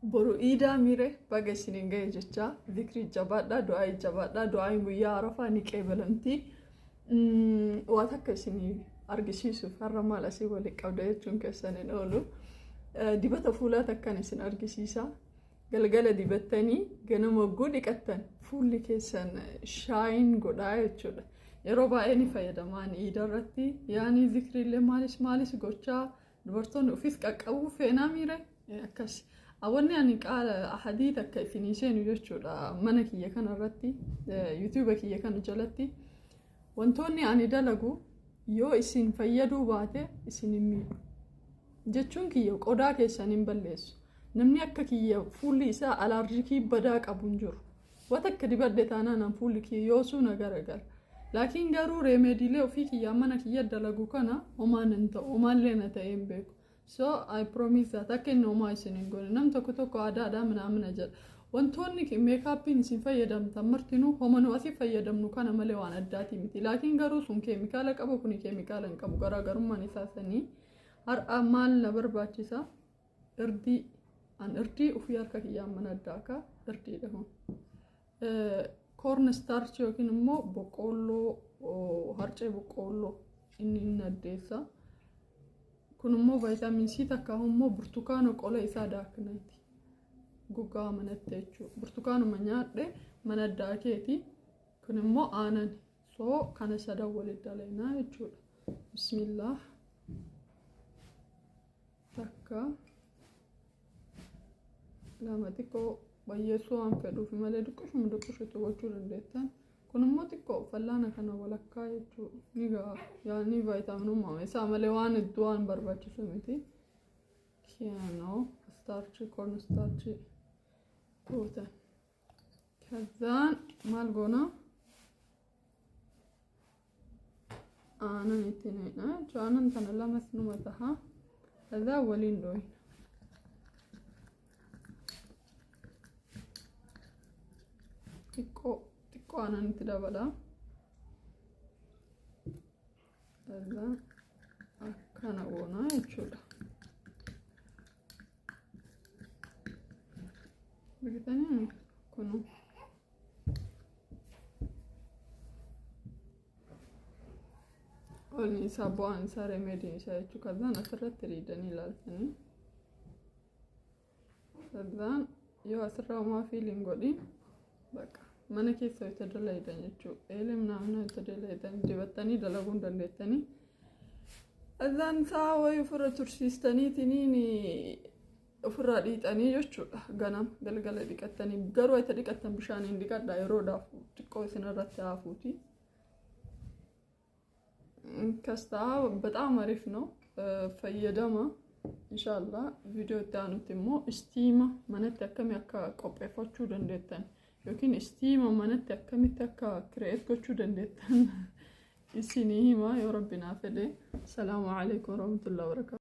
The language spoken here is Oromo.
boru ida mire baga sininga jecha dhikri jabadha du'a guyyaa arafa ni qeebalamti waan akka isin argisiisuuf har'a maal asii wali qabda jechuun keessaniin oolu dibata fuulaa takkan isin argisiisa galgala dibattanii ganama dhiqattan fuulli keessan shaayin godhaa jechuudha yeroo baay'ee ni fayyadamaan iidarratti yaani dhikriillee maalis gochaa dubartoonni ofis qaqqabu feenaa mire akkas awwanni ani qaala ahadii takka isinii seenu jechuudha mana kiyya kanarratti YouTube kiyya kana jalatti wantoonni ani dalagu yoo isin fayyaduu baate isin miidhu jechuun kiyya qodaa keessan hin balleessu namni akka kiyya fuulli isaa alarjikii badaa qabu jiru waan akka dibadde taanaan fuulli kiyya yoosuu nagaragal laakiin garuu remeediilee ofii kiyya mana kiyya dalagu kana homaan hin ta'u homaallee na ta'e hin beeku so I promise that akka inni homaa isin hin goone nam tokko aadaadhaa manaamina jedha wantoonni meekaappiin isin fayyadamtan martinuu homanu asii fayyadamnu kana malee waan addaati miti laakiin garuu sun keemikaala qabu kuni keemikaala hin qabu garaagarummaan isaasanii har'a maal na barbaachisa irdii ofii harka kiyyaan mana addaa akka irdiidha kun corn starch yookiin immoo boqqoolloo harcee boqqoolloo inni addeessa kun immoo vitamin C takka immoo burtukaana qola isaa daaknaati gogaa manatti jechuudha burtukaanuma nyaadhe mana addaa keeti kun immoo aanan soo kana sadan walitti dalaynaa jechuudha bismillah takka lama xiqqoo bayyeessuu waan fedhuuf malee duqqishitu gochuu dandeettan kun immoo xiqqoo fallaana kana walakkaa jechuudha ni ga'a yaani vaayitaaminummaa isaa malee waan iddoo waan barbaachisu miti kiyaanoo starchi corn starchi gootan kazaan maal goona aanan itti neena aanan tana lamas numa taha kazaa waliin dhooyna xiqqoo aanan itti dabala kazaan akkana goona jechuudha Begitanii kunu olni isaa bu'aan isaa remeediin isaa jechuudha kazaan asirratti riidanii ilaaltanii kazaan yoo asirraa homaa fiiliin godhin bakka mana keessa itti dalaydan jechuudha eelim naannoo itti dalaydan dibattanii dalaguun dandeettanii kazaan isaa wayii ofirra tursiistaniitiniin ofirraa dhiixanii jechuudha ganam galgala dhiqattanii garuu itti dhiqattan bishaaniin dhiqadhaa yeroodhaaf xiqqoo isinirratti haafuuti kastaa በጣም አሪፍ ነው fayyadama inshallah video itti aanutti immoo istiima manatti akkami akka qopheeffachuu dandeettan yookiin istiima manatti akkamitti akka create gochuu dandeettan isinii hima yoo rabbi naa fedhe salaamu alaykum warahmatullahi wabarakatuh